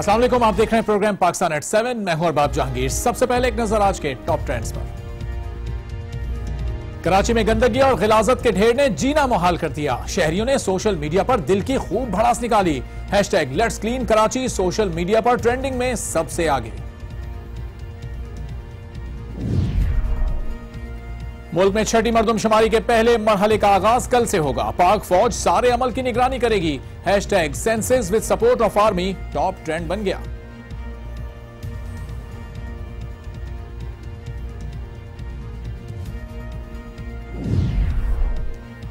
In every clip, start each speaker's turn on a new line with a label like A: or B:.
A: अस्सलाम वालेकुम, आप देख रहे हैं प्रोग्राम पाकिस्तान एट 7। मैं हूं अरबाब जहांगीर। सबसे पहले एक नजर आज के टॉप ट्रेंड्स पर। कराची में गंदगी और गिलाजत के ढेर ने जीना मुहाल कर दिया। शहरियों ने सोशल मीडिया पर दिल की खूब भड़ास निकाली। Hashtag let's clean Karachi social media पर ट्रेंडिंग में सबसे आगे। मुल्क में छठी मरदमशुमारी के पहले मरहले का आगाज कल से होगा। पाक फौज सारे अमल की निगरानी करेगी। Hashtag census with support of army top trend बन गया।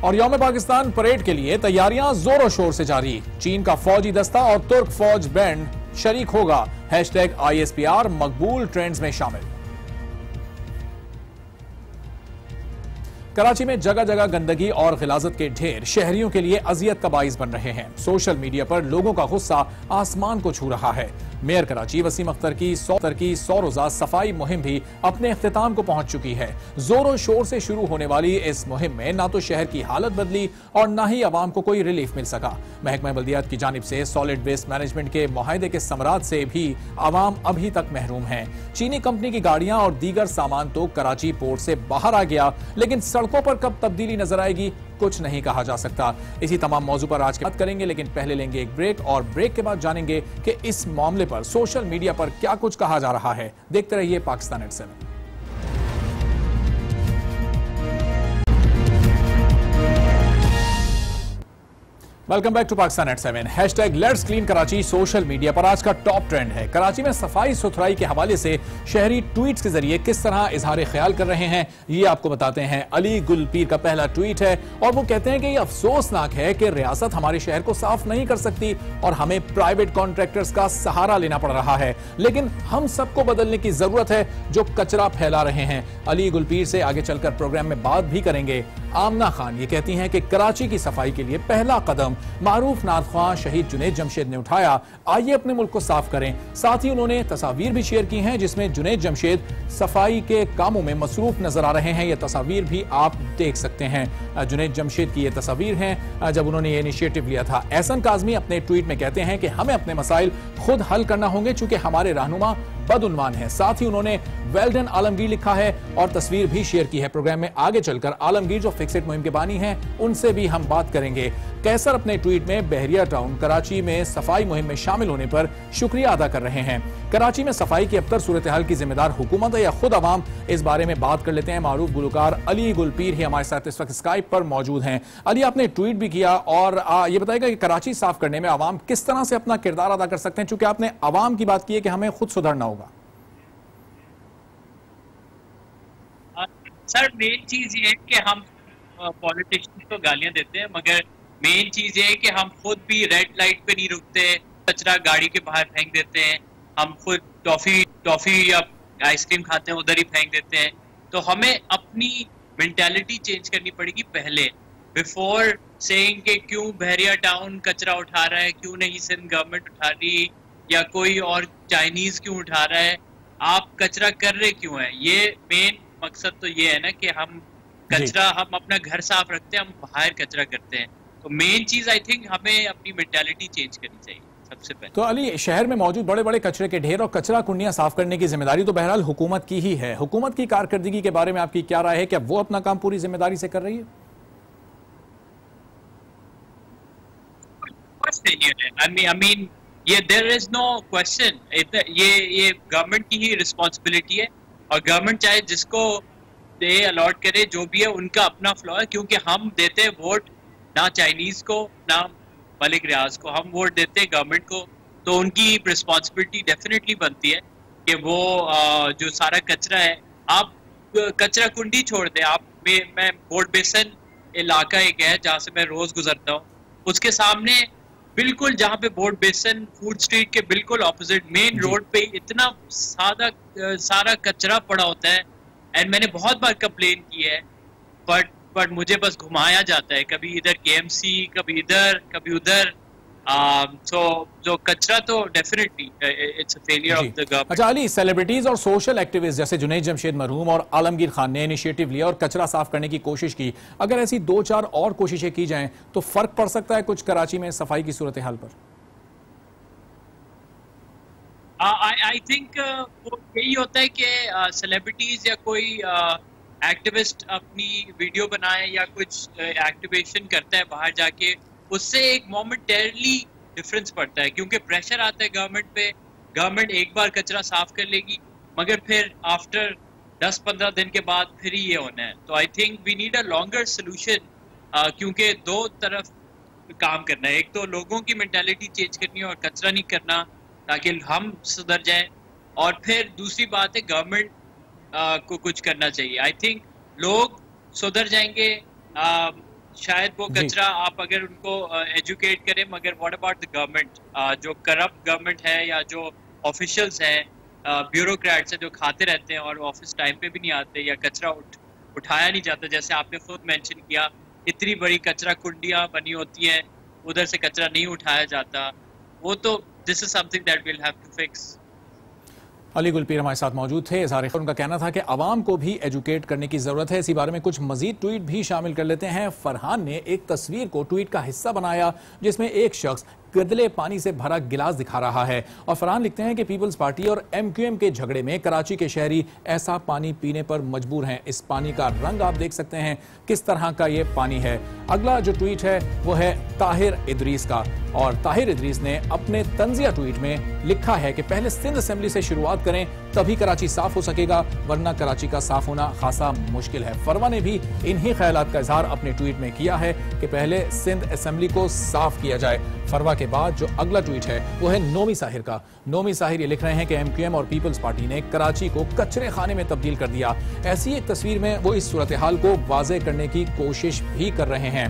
A: और यौम पाकिस्तान परेड के लिए तैयारियां जोरों शोर से जारी। चीन का फौजी दस्ता और तुर्क फौज बैंड शरीक होगा। हैशटैग ISPR मकबूल ट्रेंड्स में शामिल। कराची में जगह जगह गंदगी और गिलाजत के ढेर शहरियों के लिए अजियत का बाइस बन रहे हैं। सोशल मीडिया पर लोगों का गुस्सा आसमान को छू रहा है। मेयर कराची वसीम अख्तर की 100 रोजा सफाई मुहिम भी अपने इख्तिताम को पहुंच चुकी है। जोरों शोर से शुरू होने वाली इस मुहिम में ना तो शहर की हालत बदली और ना ही आवाम को कोई रिलीफ मिल सका। महकमा बल्दियात की जानिब से सॉलिड वेस्ट मैनेजमेंट के मुआहदे के समरात से भी आवाम अभी तक महरूम है। चीनी कंपनी की गाड़ियां और दीगर सामान तो कराची पोर्ट से बाहर आ गया, लेकिन सड़कों पर कब तब्दीली नजर आएगी कुछ नहीं कहा जा सकता। इसी तमाम मौजू पर आज की बात करेंगे, लेकिन पहले लेंगे एक ब्रेक और ब्रेक के बाद जानेंगे कि इस मामले पर सोशल मीडिया पर क्या कुछ कहा जा रहा है। देखते रहिए Pakistan at 7। Welcome back to Pakistan at 7। Hashtag let's clean Karachi social media पर आज का टॉप ट्रेंड है। कराची में सफाई सुथराई के हवाले से शहरी ट्वीट्स के जरिए किस तरह इजहार ख्याल कर रहे हैं, ये आपको बताते हैं। अली गुलपीर का पहला ट्वीट है और वो कहते हैं कि ये अफसोसनाक है कि रियासत हमारे शहर को साफ नहीं कर सकती और हमें प्राइवेट कॉन्ट्रैक्टर्स का सहारा लेना पड़ रहा है, लेकिन हम सबको बदलने की जरूरत है जो कचरा फैला रहे हैं। अली गुलपीर से आगे चलकर प्रोग्राम में बात भी करेंगे। आमना खान ये कहती हैं कि कराची की सफाई के लिए पहला कदम मारूफ नादख्वां शहीद जुनैद जमशेद ने उठाया, आइए अपने मुल्क को साफ करें। साथ ही उन्होंने तस्वीर भी शेयर की हैं जिसमें जुनैद जमशेद सफाई के कामों में मसरूफ नजर आ रहे हैं। ये तस्वीर भी आप देख सकते हैं। जुनैद जमशेद की ये तस्वीर हैं जब उन्होंने ये इनिशिएटिव लिया था। एहसन काज़मी अपने ट्वीट में कहते हैं कि हमें अपने मसाइल खुद हल करना होंगे चूंकि हमारे रहनुमा बदउन्वान है। साथ ही उन्होंने वेल डन आलमगीर लिखा है और तस्वीर भी शेयर की है। प्रोग्राम में आगे चलकर आलमगीर जो फिक्सेट मुहिम के बानी हैं उनसे भी हम बात करेंगे। कैसर अपने ट्वीट में बहरिया टाउन कराची में सफाई मुहिम में शामिल होने पर शुक्रिया अदा कर रहे हैं। कराची में सफाई की अबतर सूरत हाल की जिम्मेदार हुकूमत है या खुद आवाम, इस बारे में बात कर लेते हैं। मारूफ गुलकार अली गुलपीर ही हमारे साथ इस वक्त स्काइप पर मौजूद हैं। अली, आपने ट्वीट भी किया और ये बताएगा कि कराची साफ करने में आवाम किस तरह से अपना किरदार अदा कर सकते हैं, चूंकि आपने आवाम की बात की है कि हमें खुद सुधरना होगा।
B: सर, मेन चीज ये है कि हम पॉलिटिशियंस को गालियां देते हैं, मगर मेन चीज ये है कि हम खुद भी रेड लाइट पे नहीं रुकते, कचरा गाड़ी के बाहर फेंक देते हैं। हम खुद टॉफी या आइसक्रीम खाते हैं उधर ही फेंक देते हैं। तो हमें अपनी मेंटालिटी चेंज करनी पड़ेगी पहले, बिफोर सेइंग कि क्यों बहरिया टाउन कचरा उठा रहा है, क्यों नहीं सिंध गवर्नमेंट उठा रही या कोई और चाइनीज क्यों उठा रहा है, आप कचरा कर रहे क्यों है। ये मेन मकसद तो ये है ना कि हम कचरा, हम अपना घर साफ रखते हैं, हम बाहर कचरा करते हैं। तो मेन चीज आई थिंक हमें अपनी मेंटालिटी चेंज करनी चाहिए सबसे पहले।
A: तो अली, शहर में मौजूद बड़े बड़े कचरे के ढेर और कचरा कुंडियां साफ करने की जिम्मेदारी तो बहरहाल हुकूमत की ही है। हुकूमत की कारकर्दगी के बारे में आपकी क्या राय है? क्या वो अपना काम पूरी जिम्मेदारी से कर रही है?
B: I mean, there is no question. ये गवर्नमेंट की ही रिस्पॉन्सिबिलिटी है और गवर्नमेंट चाहे जिसको दे अलॉट करे, जो भी है उनका अपना फ्लॉ है, क्योंकि हम देते हैं वोट ना चाइनीज को ना मलिक रियाज को, हम वोट देते हैं गवर्नमेंट को। तो उनकी रिस्पॉन्सिबिलिटी डेफिनेटली बनती है कि वो जो सारा कचरा है, आप कचरा कुंडी छोड़ दें। आप मैं बोर्ड बेसन इलाका एक है जहाँ से मैं रोज गुजरता हूँ, उसके सामने बिल्कुल जहाँ पे बोर्ड बेसन फूड स्ट्रीट के बिल्कुल ऑपोजिट मेन रोड पे इतना सारा कचरा पड़ा होता है। एंड मैंने बहुत बार कंप्लेन की है, बट मुझे बस घुमाया जाता है, कभी इधर KMC, कभी इधर, कभी उधर। जो कचरा तो definitely it's a failure of the government.
A: अच्छा अली, सेलिब्रिटीज और सोशल एक्टिविस्ट जैसे जुनैद जमशेद मरहूम और आलमगीर खान ने इनिशिएटिव लिया और कचरा साफ करने की कोशिश की, अगर ऐसी 2-4 और कोशिशें की जाएं तो फर्क पड़ सकता है कुछ कराची में सफाई की सूरत हाल पर?
B: आई थिंक वो यही होता है कि सेलिब्रिटीज या कोई एक्टिविस्ट अपनी वीडियो बनाए या कुछ एक्टिवेशन करता है बाहर जाके, उससे एक मोमेंटरली डिफरेंस पड़ता है, क्योंकि प्रेशर आता है गवर्नमेंट पे। गवर्नमेंट एक बार कचरा साफ कर लेगी, मगर फिर आफ्टर 10-15 दिन के बाद फिर ही ये होना है। तो I think we need a longer solution, क्योंकि दो तरफ काम करना है। एक तो लोगों की मेंटालिटी चेंज करनी है और कचरा नहीं करना, ताकि हम सुधर जाएं, और फिर दूसरी बात है गवर्नमेंट को कुछ करना चाहिए। आई थिंक लोग सुधर जाएंगे, शायद वो कचरा आप अगर उनको एजुकेट करें, मगर व्हाट अबाउट द गवर्नमेंट, जो करप्ट गवर्नमेंट है या जो ऑफिशियल्स हैं, ब्यूरोक्रेट्स हैं जो खाते रहते हैं और ऑफिस टाइम पे भी नहीं आते, या कचरा उठाया नहीं जाता। जैसे आपने खुद मेंशन किया, इतनी बड़ी कचरा कुंडियां बनी होती हैं, उधर से कचरा नहीं उठाया जाता। वो तो this is something that will have to fix.
A: Ali Gulpir हमारे साथ मौजूद थे। उनका कहना था कि आवाम को भी एजुकेट करने की जरूरत है। इसी बारे में कुछ मजीद ट्वीट भी शामिल कर लेते हैं। फरहान ने एक तस्वीर को ट्वीट का हिस्सा बनाया जिसमें एक शख्स गदले पानी से भरा गिलास दिखा रहा है, और फरहान लिखते हैं कि पीपल्स पार्टी और MQM के झगड़े में कराची के शहरी ऐसा पानी पीने पर मजबूर हैं। इस पानी का रंग आप देख सकते हैं किस तरह का ये पानी है। अगला जो ट्वीट है वो है ताहिर इदरीस का, और ताहिर इदरीस ने अपने तंजिया ट्वीट में लिखा है कि पहले सिंध असेंबली से शुरुआत करें, तभी कराची साफ हो सकेगा, वरना कराची का साफ होना खासा मुश्किल है। फरवा ने भी इन्हीं ख्यालात का इजहार अपने ट्वीट में किया है कि पहले सिंध असेंबली को साफ किया जाए। फरवा के बाद जो अगला ट्वीट है वो है नोमी साहिर का। नोमी साहिर ये लिख रहे हैं कि MQM और पीपल्स पार्टी ने कराची को कचरे खाने में तब्दील कर दिया। ऐसी एक तस्वीर में वो इस सूरत हाल को वाज़े करने की कोशिश भी कर रहे हैं।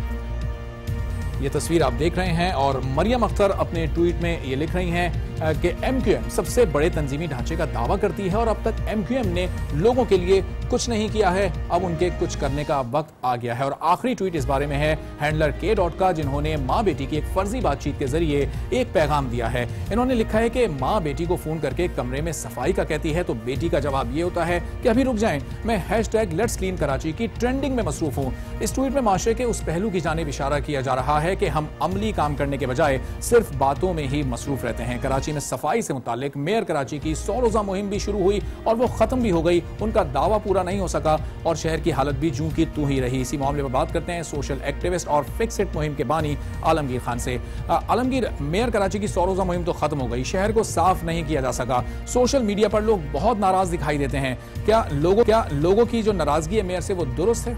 A: ये तस्वीर आप देख रहे हैं, और मरियम अख्तर अपने ट्वीट में ये लिख रही हैं कि MQM सबसे बड़े तंजीमी ढांचे का दावा करती है और अब तक MQM ने लोगों के लिए कुछ नहीं किया है, अब उनके कुछ करने का वक्त आ गया है। और आखिरी ट्वीट इस बारे में है हैंडलर K. का, जिन्होंने माँ बेटी की एक फर्जी बातचीत के जरिए एक पैगाम दिया है। इन्होंने लिखा है कि माँ बेटी को फोन करके कमरे में सफाई का कहती है तो बेटी का जवाब ये होता है कि अभी रुक जाएं, मैं #लेट्स क्लीन कराची की ट्रेंडिंग में मसरूफ हूँ। इस ट्वीट में माशरे के उस पहलू की जानिब इशारा किया जा रहा है कि हम अमली काम करने के बजाय सिर्फ बातों में ही मसरूफ रहते हैं। कराची में सफाई से मुतालिक मेयर कराची की 100 रोजा मुहिम भी शुरू हुई और वो खत्म भी हो गई। उनका दावा पूरा नहीं हो सका और शहर की हालत भी जूं की तू ही रही। इसी मामले पर बात करते हैं सोशल एक्टिविस्ट और फिक्स इट मुहिम के बानी आलमगीर खान से। आलमगीर, मेयर कराची की 100 रोजा मुहिम तो खत्म हो गई, शहर को साफ नहीं किया जा सका, सोशल मीडिया पर लोग बहुत नाराज दिखाई देते हैं। क्या लोगों की जो नाराजगी है मेयर से वो दुरुस्त है?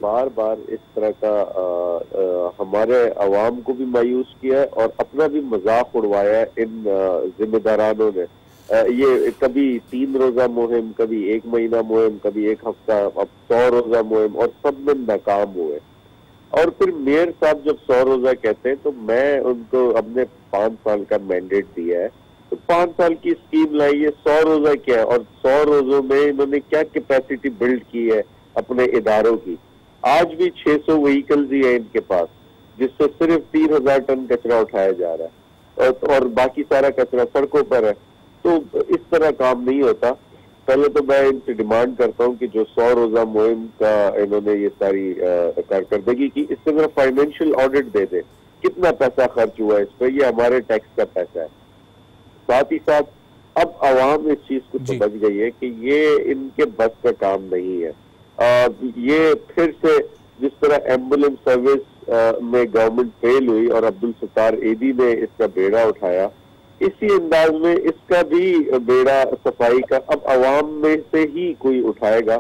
C: बार बार इस तरह का हमारे अवाम को भी मायूस किया है और अपना भी मजाक उड़वाया है इन जिम्मेदारानों ने। ये कभी 3 रोजा मुहिम, कभी 1 महीना मुहिम, कभी 1 हफ्ता, अब 100 रोजा मुहिम, और सब में नाकाम हुए। और फिर मेयर साहब जब 100 रोजा कहते हैं तो मैं उनको अपने 5 साल का मैंडेट दिया है, तो 5 साल की स्कीम लाई है। 100 रोजा क्या है, और 100 रोजों में इन्होंने क्या कैपेसिटी बिल्ड की है अपने इदारों की। आज भी 600 व्हीकल्स ही है इनके पास, जिससे सिर्फ 3000 टन कचरा उठाया जा रहा है और बाकी सारा कचरा सड़कों पर है। तो इस तरह काम नहीं होता। पहले तो मैं इनसे डिमांड करता हूं कि जो 100 रोजा मुहिम का इन्होंने ये सारी कारकर्दगी की, इससे मेरा फाइनेंशियल ऑडिट दे दे, कितना पैसा खर्च हुआ है इस पर, ये हमारे टैक्स का पैसा है। साथ ही साथ अब आवाम इस चीज को समझ गई है कि ये इनके बस का काम नहीं है। ये फिर से जिस तरह एम्बुलेंस सर्विस में गवर्नमेंट फेल हुई और अब्दुल सत्तार एदी ने इसका बेड़ा उठाया, इसी अंदाज में इसका भी बेड़ा सफाई का अब अवाम में से ही कोई उठाएगा।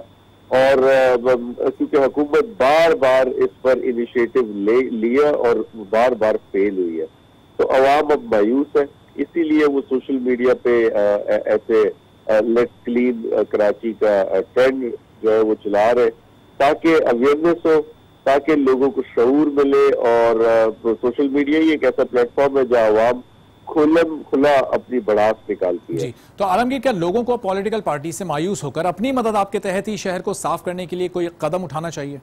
C: और क्योंकि हुकूमत बार बार इस पर इनिशिएटिव लिया और बार बार फेल हुई है, तो अवाम अब मायूस है। इसीलिए वो सोशल मीडिया पे ऐसे लेट्स क्लीन कराची का ट्रेंड जो है वो चला रहे, ताकि अवेयरनेस हो, ताकि लोगों को शऊर मिले। और सोशल मीडिया ही एक ऐसा प्लेटफॉर्म है जहाँ अवाम खुला अपनी बड़ास निकालती है।
A: जी, तो आलमगीर, क्या लोगों को पॉलिटिकल पार्टी से मायूस होकर अपनी मदद आपके तहत ही शहर को साफ करने के लिए कोई कदम उठाना चाहिए?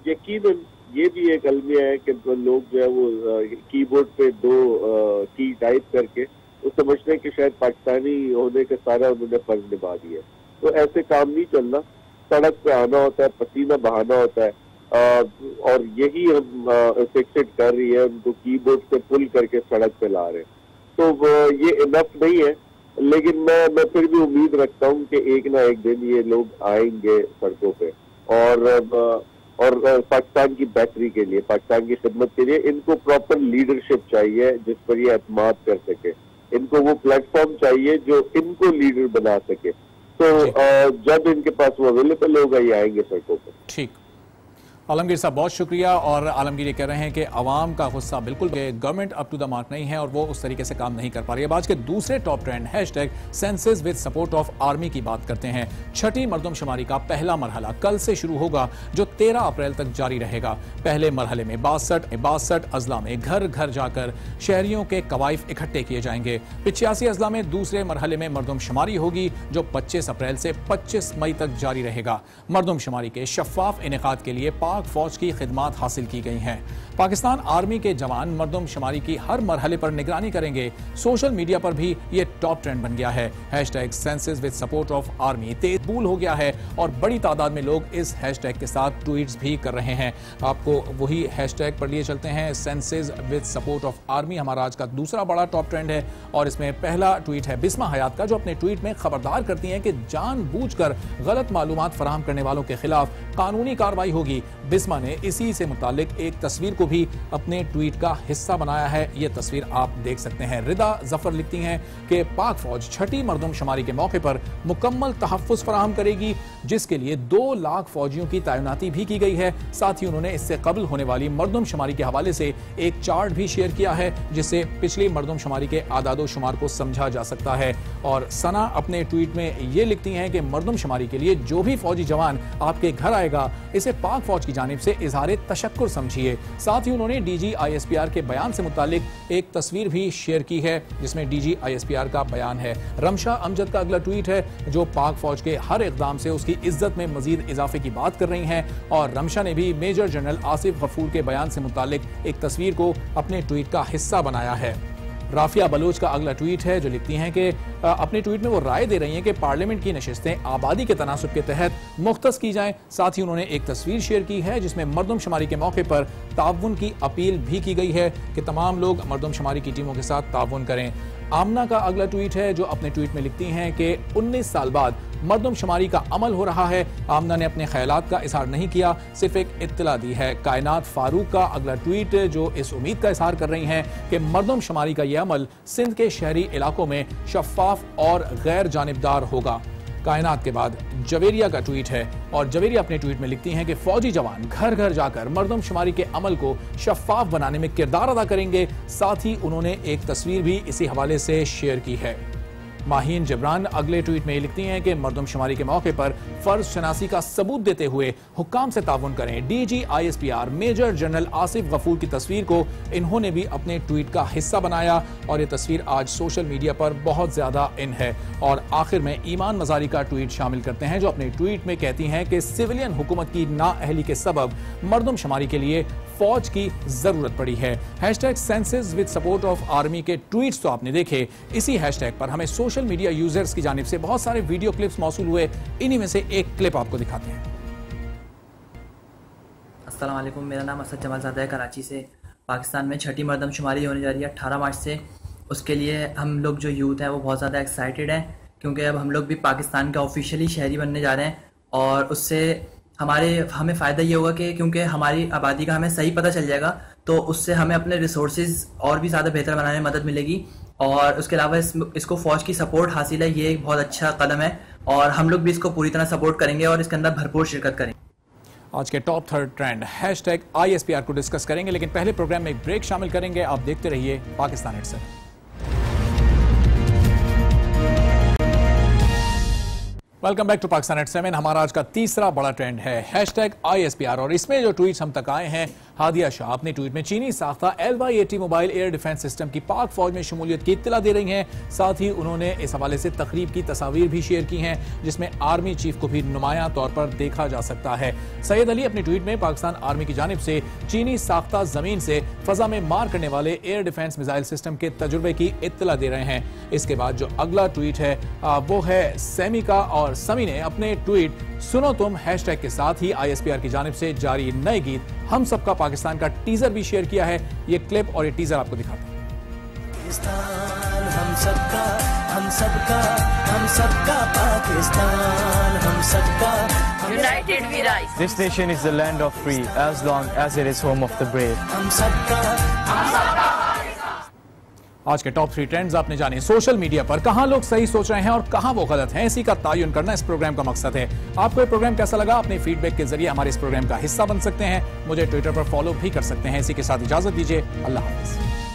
C: यकीनन ये भी एक अलमिया है कि लोग जो है वो कीबोर्ड पे 2 की टाइप करके वो समझते हैं कि शायद पाकिस्तानी होने का सारा उन्होंने फर्ज निभा दिया। तो ऐसे काम नहीं चलना। सड़क पे आना होता है, पसीना बहाना होता है, और यही हम फिक्सेड कर रही है, उनको कीबोर्ड से पुल करके सड़क पे ला रहे हैं। तो ये इनफ नहीं है, लेकिन मैं फिर भी उम्मीद रखता हूँ कि एक ना एक दिन ये लोग आएंगे सड़कों पे और पाकिस्तान की बेहतरी के लिए, पाकिस्तान की खिदमत के लिए इनको प्रॉपर लीडरशिप चाहिए जिस पर ये एतमाद कर सके। इनको वो प्लेटफॉर्म चाहिए जो इनको लीडर बना सके। तो जब इनके पास वो अवेलेबल होगा ये आएंगे सड़कों पर।
A: ठीक, आलमगीर साहब बहुत शुक्रिया। और आलमगीर ये कह रहे हैं कि अवाम का गुस्सा बिल्कुल government up to the mark नहीं है और वो उस तरीके से काम नहीं कर पा रही है। आज के दूसरे top trend hashtag census with support of army की बात करते हैं। छठी मरदमशुमारी का पहला मरहला कल से शुरू होगा जो 13 अप्रैल तक जारी रहेगा। पहले मरहले में 62 अजला में घर घर जाकर शहरियों के कवाइफ इकट्ठे किए जाएंगे। 85 अजला में दूसरे मरहले में मरदमशुमारी होगी जो 25 अप्रैल से 25 मई तक जारी रहेगा। मरदमशुमारी के शफाफ इनेकाद के लिए पाक फौज की खिदमात हासिल की गई हैं। पाकिस्तान आर्मी के जवान मरदमशुमारी की हर मरहले पर निगरानी करेंगे। सोशल मीडिया पर भी ये टॉप ट्रेंड बन गया है। Hashtag census with support of army तेज बूल हो गया है और बड़ी तादाद में लोग इस हैशटैग के साथ ट्वीट्स भी कर रहे हैं। आपको वही हैशटैग पर लिए चलते हैं, census with support of army हमारा आज का दूसरा बड़ा टॉप ट्रेंड है। और इसमें पहला ट्वीट है बिस्मा हयात का, जो अपने ट्वीट में खबरदार करती हैं कि जानबूझकर गलत मालूमात फराहम करने वालों के खिलाफ कानूनी कार्रवाई होगी। बिस्मा ने इसी से मुतालिक एक तस्वीर को भी अपने ट्वीट का हिस्सा बनाया है। ये तस्वीर आप देख सकते हैं। रिदा जफर लिखती हैं कि पाक फौज छठी मरदमशुमारी के मौके पर मुकम्मल तहफ़्फ़ुज़ फराहम करेगी, जिसके लिए 2 लाख फौजियों की तैनाती भी की गई है। साथ ही उन्होंने इससे कबल होने वाली मरदमशुमारी के हवाले से एक चार्ट भी शेयर किया है जिससे पिछली मरदमशुमारी के आदादो शुमार को समझा जा सकता है। और सना अपने ट्वीट में ये लिखती हैं कि मरदमशुमारी के लिए जो भी फौजी जवान आपके घर आएगा इसे पाक फौज की जानिब से इजहार तशक्कुर समझिए। साथ ही उन्होंने डीजी आईएसपीआर के बयान से मुतालिक एक तस्वीर भी शेयर की है जिसमें डीजी आईएसपीआर का बयान है। रमशा अमजद का अगला ट्वीट है जो पाक फौज के हर इकदाम से उसकी इज्जत में मजीद इजाफे की बात कर रही हैं। और रमशा ने भी मेजर जनरल आसिफ गफूर के बयान से मुतालिक एक तस्वीर को अपने ट्वीट का हिस्सा बनाया है। राफिया बलोच का अगला ट्वीट है जो लिखती हैं कि अपने ट्वीट में वो राय दे रही हैं कि पार्लियामेंट की नशिस्तें आबादी के तनासुब के तहत मुख्तस की जाएं। साथ ही उन्होंने एक तस्वीर शेयर की है जिसमें मरदमशुमारी के मौके पर ताउन की अपील भी की गई है कि तमाम लोग मरदमशुमारी की टीमों के साथ ताउन करें। आमना का अगला ट्वीट है जो अपने ट्वीट में लिखती हैं कि 19 साल बाद मरदमशुमारी का अमल हो रहा है। आमना ने अपने ख्यालात का इजहार नहीं किया, सिर्फ एक इत्तला दी है। कायनात फारूक का अगला ट्वीट जो इस उम्मीद का इजहार कर रही हैं कि मरदमशुमारी का यह अमल सिंध के शहरी इलाकों में शफाफ और गैर जानिबदार होगा। कायनात के बाद जवेरिया का ट्वीट है और जवेरिया अपने ट्वीट में लिखती हैं कि फौजी जवान घर घर जाकर मरदमशुमारी के अमल को शफाफ बनाने में किरदार अदा करेंगे। साथ ही उन्होंने एक तस्वीर भी इसी हवाले से शेयर की है। माहीन जबरान अगले ट्वीट में लिखती हैं कि मरदमशुमारी के मौके पर फर्ज शनासी का सबूत देते हुए हुक्काम से ताउन करें। DG ISPR major general Asif Ghafoor की तस्वीर को इन्होंने भी अपने ट्वीट का हिस्सा बनाया और ये तस्वीर आज सोशल मीडिया पर बहुत ज्यादा इन है। और आखिर में ईमान मजारी का ट्वीट शामिल करते हैं जो अपने ट्वीट में कहती हैं कि सिविलियन हुकूमत की नाअहली के सबब मरदमशुमारी के लिए फौज की जरूरत पड़ी है। Hashtag census with support of army के ट्वीट्स तो आपने देखे। इसी हैशटैग पर हमें सोशल मीडिया यूजर्स की जानिब से बहुत सारे वीडियो क्लिप्स मौसूल हुए। इन्हीं में से एक क्लिप आपको दिखाते हैं।
D: अस्सलाम वालेकुम, मेरा नाम असद जमालज़ादा है। कराची से पाकिस्तान में छठी मरदमशुमारी होने जा रही है 18 मार्च से। उसके लिए हम लोग जो यूथ हैं वो बहुत ज़्यादा एक्साइटेड हैं क्योंकि अब हम लोग भी पाकिस्तान का ऑफिशियली शहरी बनने जा रहे हैं और उससे हमें फ़ायदा ये होगा कि क्योंकि हमारी आबादी का हमें सही पता चल जाएगा तो उससे हमें अपने रिसोर्सेज और भी ज़्यादा बेहतर बनाने में मदद मिलेगी। और उसके अलावा इसको फ़ौज की सपोर्ट हासिल है, ये एक बहुत अच्छा कदम है और हम लोग भी इसको पूरी तरह सपोर्ट करेंगे और इसके अंदर भरपूर शिरकत करेंगे।
A: आज के टॉप 3 ट्रेंड हैशटैग आईएसपीआर को डिस्कस करेंगे, लेकिन पहले प्रोग्राम में एक ब्रेक शामिल करेंगे। आप देखते रहिए Pakistan at 7। Welcome back to Pakistan at 7। हमारा आज का तीसरा बड़ा ट्रेंड है हैशटैग आईएसपीआर और इसमें जो ट्वीट्स हम तक आए हैं हादिया शाह अपने ट्वीट में चीनी साख्ता LY-80 mobile air defence system की पाक फौज में शमूलियत की इत्तला दे रही हैं। साथ ही उन्होंने इस हवाले से तकरीब की तस्वीर भी शेयर की हैं, जिसमें आर्मी चीफ को भी नुमायां तौर पर देखा जा सकता है। सैयद अली अपने ट्वीट में पाकिस्तान आर्मी की जानिब से चीनी साख्ता जमीन से फजा में मार करने वाले एयर डिफेंस मिसाइल सिस्टम के तजुर्बे की इत्तला दे रहे हैं। इसके बाद जो अगला ट्वीट है वो है सैमी का, और समी ने अपने ट्वीट सुनो तुम हैशटैग के साथ ही ISPR की जानिब से जारी नए गीत हम सबका पाकिस्तान का टीजर भी शेयर किया है। ये क्लिप और ये टीजर आपको दिखाते हैं।
E: हम सबका हम सबका हम सबका पाकिस्तान, हम सबका
F: United we rise.
G: This nation is the land of free as long as it is home of the brave.
E: हम सबका
A: आज के टॉप 3 ट्रेंड्स आपने जाने। सोशल मीडिया पर कहां लोग सही सोच रहे हैं और कहां वो गलत हैं, इसी का तायुन करना इस प्रोग्राम का मकसद है। आपको ये प्रोग्राम कैसा लगा, अपने फीडबैक के जरिए हमारे इस प्रोग्राम का हिस्सा बन सकते हैं। मुझे ट्विटर पर फॉलो भी कर सकते हैं। इसी के साथ इजाजत दीजिए। अल्लाह हाफिज।